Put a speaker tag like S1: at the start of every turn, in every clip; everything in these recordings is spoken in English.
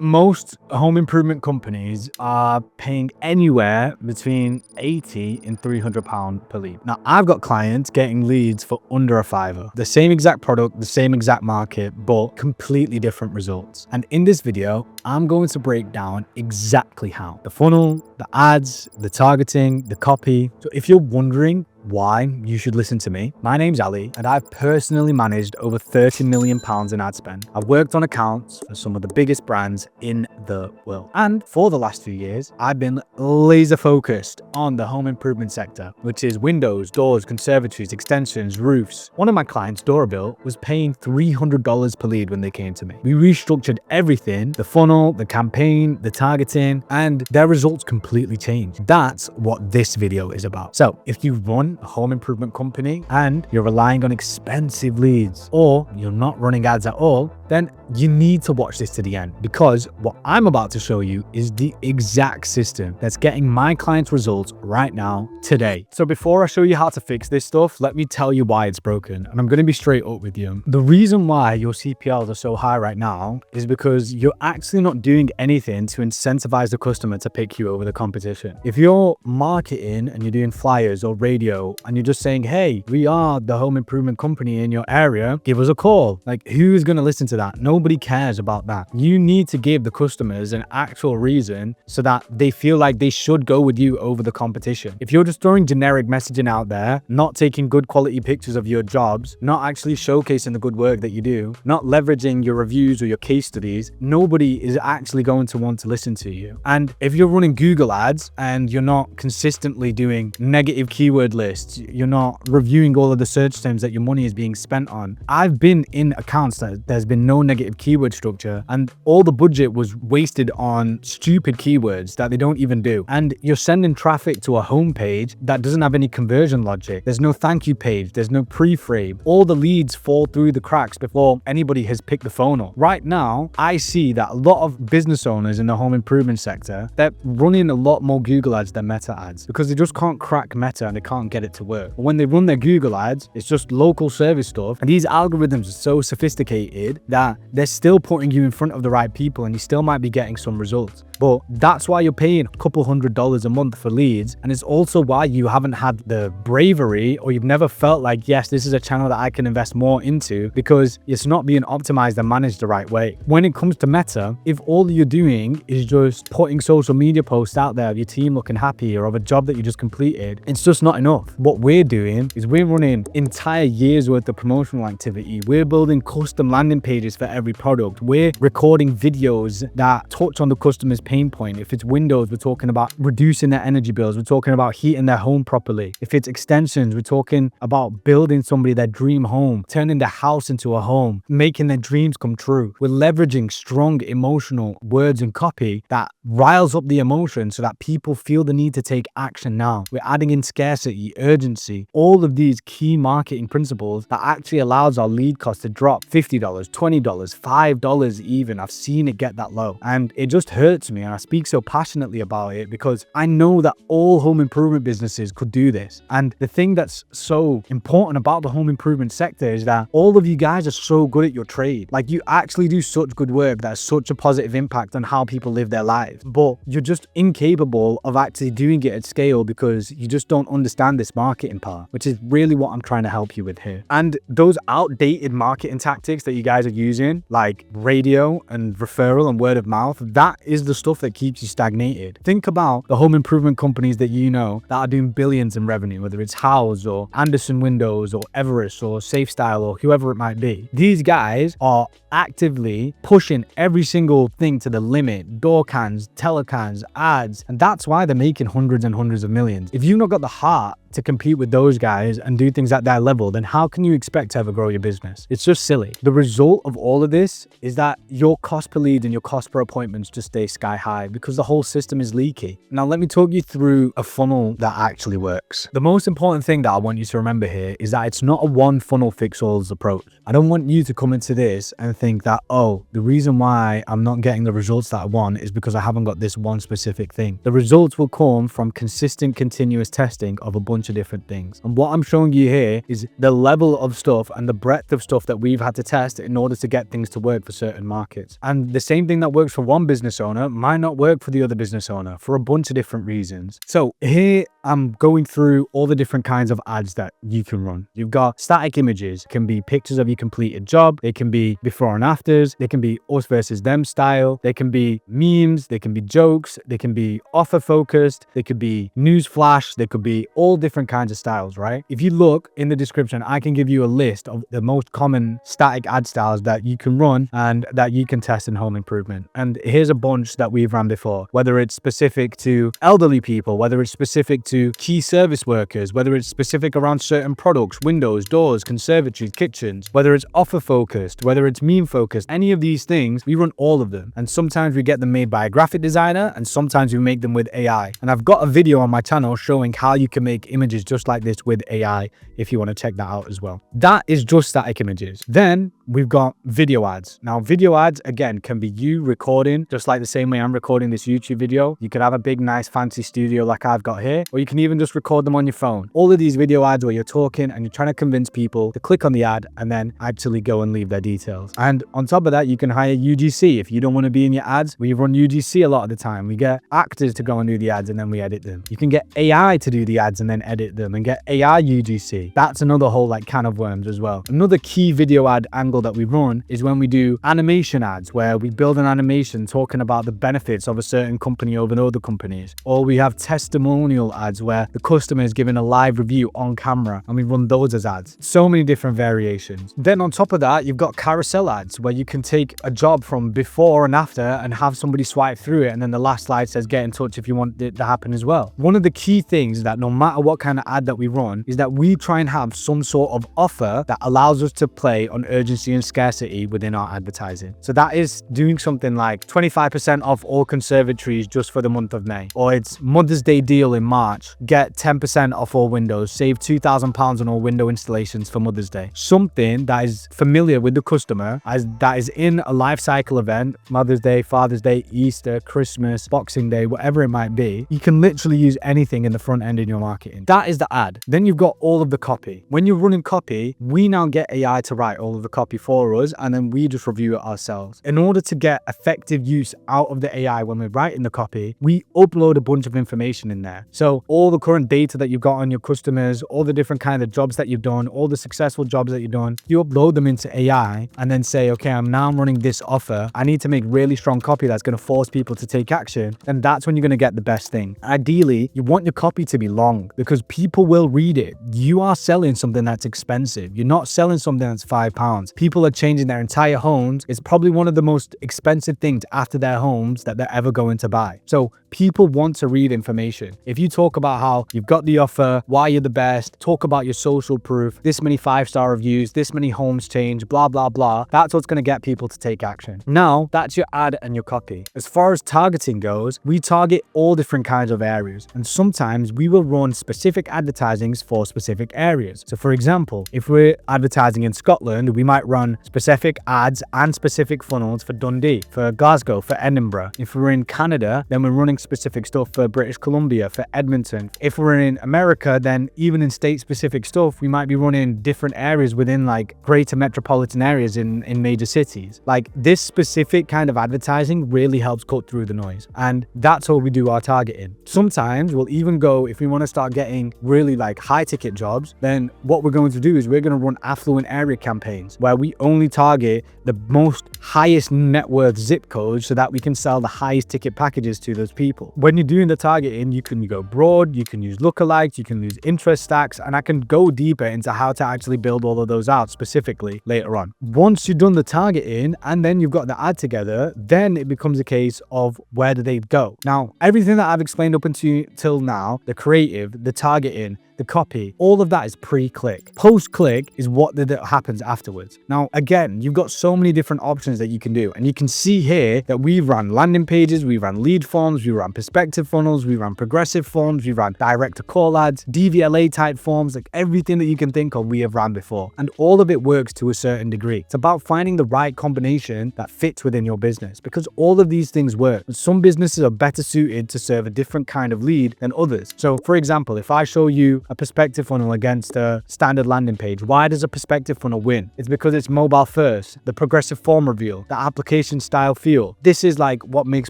S1: most home improvement companies are paying anywhere between £80 and £300 per lead. Now, I've got clients getting leads for under a fiver. The same exact product, the same exact market, but completely different results. And in this video, I'm going to break down exactly how. The funnel, the ads, the targeting, the copy. So if you're wondering why you should listen to me, my name's Ali, and I've personally managed over £30 million in ad spend. I've worked on accounts for some of the biggest brands in the world. And for the last few years, I've been laser focused on the home improvement sector, which is windows, doors, conservatories, extensions, roofs. One of my clients, Doorbell, was paying $300 per lead when they came to me. We restructured everything, the funnel, the campaign, the targeting, and their results completely changed. That's what this video is about. So if you run a home improvement company and you're relying on expensive leads, or you're not running ads at all, then you need to watch this to the end, because what I'm about to show you is the exact system that's getting my clients results right now, today. So before I show you how to fix this stuff, let me tell you why it's broken. And I'm going to be straight up with you. The reason why your CPLs are so high right now is because you're actually not doing anything to incentivize the customer to pick you over the competition. If you're marketing and you're doing flyers or radio and you're just saying, hey, we are the home improvement company in your area, give us a call. Like, who's going to listen to that? Nobody cares about that. You need to give the customers an actual reason so that they feel like they should go with you over the competition. If you're just throwing generic messaging out there, not taking good quality pictures of your jobs, not actually showcasing the good work that you do, not leveraging your reviews or your case studies, nobody is actually going to want to listen to you. And if you're running Google ads and you're not consistently doing negative keyword lists, you're not reviewing all of the search terms that your money is being spent on. I've been in accounts that there's been no negative keyword structure and all the budget was wasted on stupid keywords that they don't even do. And you're sending traffic to a homepage that doesn't have any conversion logic. There's no thank you page. There's no pre-frame. All the leads fall through the cracks before anybody has picked the phone up. Right now, I see that a lot of business owners in the home improvement sector, they're running a lot more Google ads than Meta ads because they just can't crack Meta and they can't get it to work. But when they run their Google ads, it's just local service stuff. And these algorithms are so sophisticated that they're still putting you in front of the right people and you still might be getting some results. But that's why you're paying a couple $100s a month for leads. And it's also why you haven't had the bravery, or you've never felt like, yes, this is a channel that I can invest more into, because it's not being optimized and managed the right way. When it comes to Meta, if all you're doing is just putting social media posts out there of your team looking happy or of a job that you just completed, it's just not enough. What we're doing is we're running entire years worth of promotional activity. We're building custom landing pages for every product. We're recording videos that touch on the customer's pain point. If it's windows, we're talking about reducing their energy bills. We're talking about heating their home properly. If it's extensions, we're talking about building somebody their dream home, turning their house into a home, making their dreams come true. We're leveraging strong emotional words and copy that riles up the emotion so that people feel the need to take action now. We're adding in scarcity, urgency, all of these key marketing principles that actually allows our lead cost to drop $50, $20, $5 even. I've seen it get that low. And it just hurts me, and I speak so passionately about it because I know that all home improvement businesses could do this. And the thing that's so important about the home improvement sector is that all of you guys are so good at your trade. Like, you actually do such good work that has such a positive impact on how people live their lives, but you're just incapable of actually doing it at scale because you just don't understand this marketing part, which is really what I'm trying to help you with here. And those outdated marketing tactics that you guys are using, like radio and referral and word of mouth, that is the stuff that keeps you stagnated. Think about the home improvement companies that you know that are doing billions in revenue, whether it's House or Anderson Windows or Everest or SafeStyle or whoever it might be. These guys are actively pushing every single thing to the limit. Door cans, telecans, ads, and that's why they're making hundreds and hundreds of millions. If you've not got the heart to compete with those guys and do things at their level, then how can you expect to ever grow your business? It's just silly. The result of all of this is that your cost per lead and your cost per appointments just stay sky high because the whole system is leaky. Now, let me talk you through a funnel that actually works. The most important thing that I want you to remember here is that it's not a one funnel fix all approach. I don't want you to come into this and think that, oh, the reason why I'm not getting the results that I want is because I haven't got this one specific thing. The results will come from consistent, continuous testing of a bunch bunch of different things. And what I'm showing you here is the level of stuff and the breadth of stuff that we've had to test in order to get things to work for certain markets. And the same thing that works for one business owner might not work for the other business owner for a bunch of different reasons. So here I'm going through all the different kinds of ads that you can run. You've got static images, it can be pictures of your completed job, they can be before and afters, they can be us versus them style, they can be memes, they can be jokes, they can be offer focused, they could be news flash, they could be all different kinds of styles, right? If you look in the description, I can give you a list of the most common static ad styles that you can run and that you can test in home improvement. And here's a bunch that we've run before, whether it's specific to elderly people, whether it's specific to key service workers, whether it's specific around certain products, windows, doors, conservatories, kitchens, whether it's offer focused, whether it's meme focused, any of these things, we run all of them. And sometimes we get them made by a graphic designer and sometimes we make them with AI. And I've got a video on my channel showing how you can make images just like this with AI if you want to check that out as well. That is just static images. Then we've got video ads. Now video ads again can be you recording just like the same way I'm recording this YouTube video. You could have a big nice fancy studio like I've got here, or you can even just record them on your phone. All of these video ads where you're talking and you're trying to convince people to click on the ad and then actually go and leave their details. And on top of that, you can hire UGC if you don't want to be in your ads. We run UGC a lot of the time. We get actors to go and do the ads and then we edit them. You can get AI to do the ads and then edit them and get AI UGC. That's another whole like can of worms as well. Another key video ad angle that we run is when we do animation ads where we build an animation talking about the benefits of a certain company over other companies. Or we have testimonial ads where the customer is giving a live review on camera and we run those as ads. So many different variations. Then on top of that, you've got carousel ads where you can take a job from before and after and have somebody swipe through it and then the last slide says get in touch if you want it to happen as well. One of the key things is that no matter what kind of ad that we run is that we try and have some sort of offer that allows us to play on urgency and scarcity within our advertising. So that is doing something like 25% off all conservatories just for the month of May, or it's Mother's Day deal in March, get 10% off all windows, save £2,000 on all window installations for Mother's Day. Something that is familiar with the customer, as that is in a life cycle event, Mother's Day, Father's Day, Easter, Christmas, Boxing Day, whatever it might be. You can literally use anything in the front end in your marketing. That is the ad. Then you've got all of the copy. When you're running copy, we now get AI to write all of the copy for us and then we just review it ourselves. In order to get effective use out of the AI when we're writing the copy, we upload a bunch of information in there. So all the current data that you've got on your customers, all the different kind of jobs that you've done, all the successful jobs that you've done, you upload them into AI and then say, okay, I'm now running this offer. I need to make really strong copy that's going to force people to take action. And that's when you're going to get the best thing. Ideally, you want your copy to be long because people will read it. You are selling something that's expensive. You're not selling something that's £5. People are changing their entire homes. It's probably one of the most expensive things after their homes that they're ever going to buy. So people want to read information. If you talk about how you've got the offer, why you're the best, talk about your social proof, this many 5-star reviews, this many homes changed, blah, blah, blah, that's what's going to get people to take action. Now, that's your ad and your copy. As far as targeting goes, we target all different kinds of areas. And sometimes we will run specific advertisings for specific areas. So for example, if we're advertising in Scotland, we might run specific ads and specific funnels for Dundee, for Glasgow, for Edinburgh. If we're in Canada, then we're running specific stuff for British Columbia, for Edmonton. If we're in America, then even in state-specific stuff, we might be running different areas within like greater metropolitan areas in major cities. Like this specific kind of advertising really helps cut through the noise. And that's how we do our targeting. Sometimes we'll even go, if we want to start getting really like high-ticket jobs, then what we're going to do is we're going to run affluent area campaigns where we only target the most highest net worth zip codes so that we can sell the highest ticket packages to those people. When you're doing the targeting, you can go broad, you can use lookalikes, you can use interest stacks, and I can go deeper into how to actually build all of those out specifically later on. Once you've done the targeting and then you've got the ad together, then it becomes a case of where do they go. Now, everything that I've explained up until now, the creative, the targeting, the copy, all of that is pre-click. Post-click is what happens afterwards. Now, again, you've got so many different options that you can do. And you can see here that we've run landing pages, we run lead forms, we run perspective funnels, we run progressive forms, we run direct to call ads, DVLA type forms, like everything that you can think of, we have ran before. And all of it works to a certain degree. It's about finding the right combination that fits within your business because all of these things work. But some businesses are better suited to serve a different kind of lead than others. So for example, if I show you a perspective funnel against a standard landing page. Why does a perspective funnel win? It's because it's mobile first, the progressive form reveal, the application style feel. This is like what makes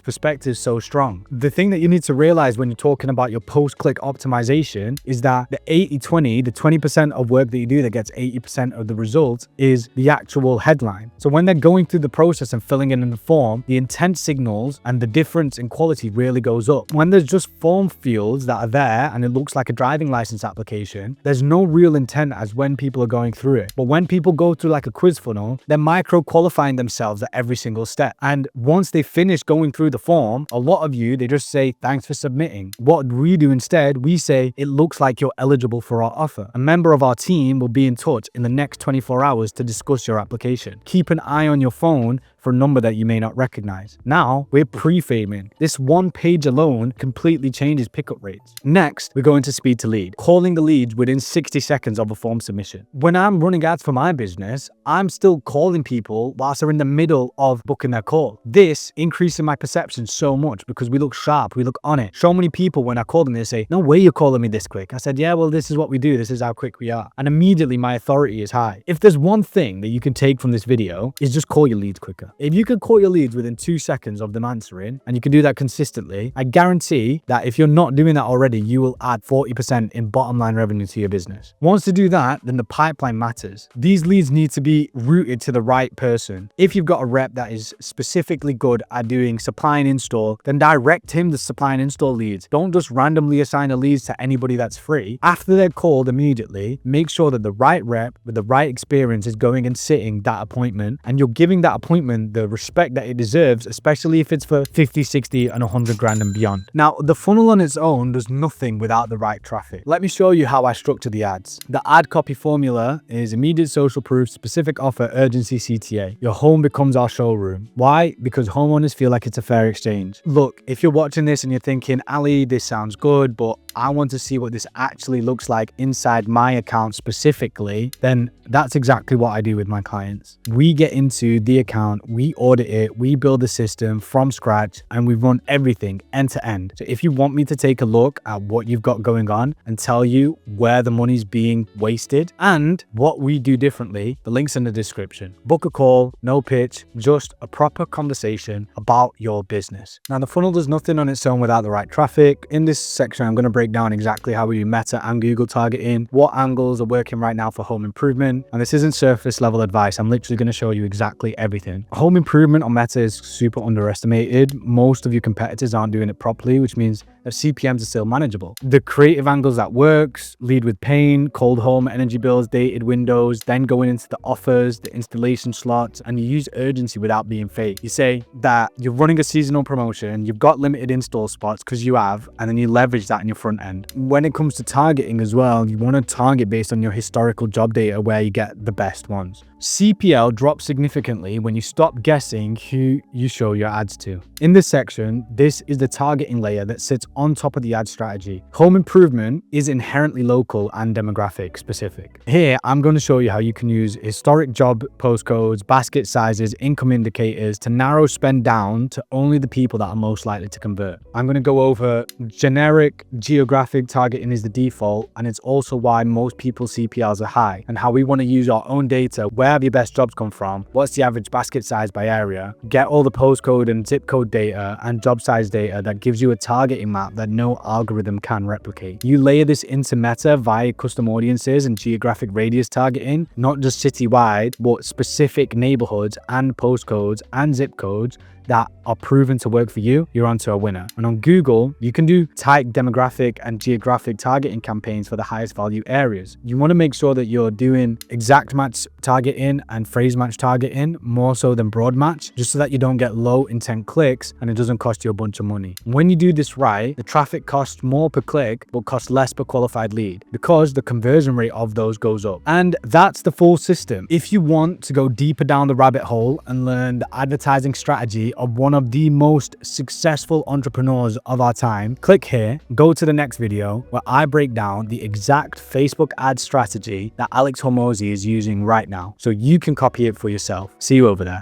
S1: perspectives so strong. The thing that you need to realize when you're talking about your post-click optimization is that the 80-20, the 20% of work that you do that gets 80% of the results, is the actual headline. So when they're going through the process and filling in the form, the intent signals and the difference in quality really goes up. When there's just form fields that are there and it looks like a driving license application, there's no real intent as when people are going through it. But when people go through like a quiz funnel, they're micro qualifying themselves at every single step. And once they finish going through the form, a lot of you, they just say, thanks for submitting. What we do instead, we say, it looks like you're eligible for our offer. A member of our team will be in touch in the next 24 hours to discuss your application. Keep an eye on your phone for a number that you may not recognize. Now we're pre-framing. This one page alone completely changes pickup rates. Next, we're going to speed to lead, calling the leads within 60 seconds of a form submission. When I'm running ads for my business, I'm still calling people whilst they're in the middle of booking their call. This increases my perception so much because we look sharp, we look on it. So many people, when I call them, they say, no way you're calling me this quick. I said, yeah, well, this is what we do. This is how quick we are. And immediately my authority is high. If there's one thing that you can take from this video, is just call your leads quicker. If you can call your leads within 2 seconds of them answering, and you can do that consistently, I guarantee that if you're not doing that already, you will add 40% in bottom line revenue to your business. Once to do that, then the pipeline matters. These leads need to be routed to the right person. If you've got a rep that is specifically good at doing supply and install, then direct him the supply and install leads. Don't just randomly assign the leads to anybody that's free. After they're called immediately, make sure that the right rep with the right experience is going and sitting that appointment, and you're giving that appointment the respect that it deserves, especially if it's for 50, 60 and 100 grand and beyond. Now, the funnel on its own does nothing without the right traffic. Let me show you how I structure the ads. The ad copy formula is immediate social proof, specific offer, urgency, CTA. Your home becomes our showroom. Why? Because homeowners feel like it's a fair exchange. Look, if you're watching this and you're thinking, Ali, this sounds good, but I want to see what this actually looks like inside my account specifically, then that's exactly what I do with my clients. We get into the account, we audit it, we build a system from scratch, and we run everything end to end. So if you want me to take a look at what you've got going on and tell you where the money's being wasted and what we do differently, the link's in the description. Book a call, no pitch, just a proper conversation about your business. Now, the funnel does nothing on its own without the right traffic. In this section, I'm going to break down exactly how we do Meta and Google targeting, what angles are working right now for home improvement. And this isn't surface level advice. I'm literally going to show you exactly everything. Home improvement on Meta is super underestimated. Most of your competitors aren't doing it properly, which means that CPMs are still manageable. The creative angles that works, lead with pain, cold home, energy bills, dated windows, then going into the offers, the installation slots, and you use urgency without being fake. You say that you're running a seasonal promotion, you've got limited install spots because you have, and then you leverage that in your front end. When it comes to targeting as well, you want to target based on your historical job data where you get the best ones. CPL drops significantly when you stop guessing who you show your ads to. In this section, this is the targeting layer that sits on top of the ad strategy. Home improvement is inherently local and demographic specific. Here, I'm going to show you how you can use historic job postcodes, basket sizes, income indicators to narrow spend down to only the people that are most likely to convert. I'm going to go over generic geographic targeting is the default, and it's also why most people's CPLs are high, and how we want to use our own data. Where have your best jobs come from? What's the average basket size by area? Get all the postcode and zip code data and job size data that gives you a targeting map that no algorithm can replicate. You layer this into Meta via custom audiences and geographic radius targeting, not just citywide, but specific neighborhoods and postcodes and zip codes that are proven to work for you, you're onto a winner. And on Google, you can do tight demographic and geographic targeting campaigns for the highest value areas. You want to make sure that you're doing exact match targeting and phrase match targeting more so than broad match, just so that you don't get low intent clicks and it doesn't cost you a bunch of money. When you do this right, the traffic costs more per click, but costs less per qualified lead because the conversion rate of those goes up. And that's the full system. If you want to go deeper down the rabbit hole and learn the advertising strategy of one of the most successful entrepreneurs of our time, click here, go to the next video where I break down the exact Facebook ad strategy that Alex Hormozi is using right now, so you can copy it for yourself. See you over there.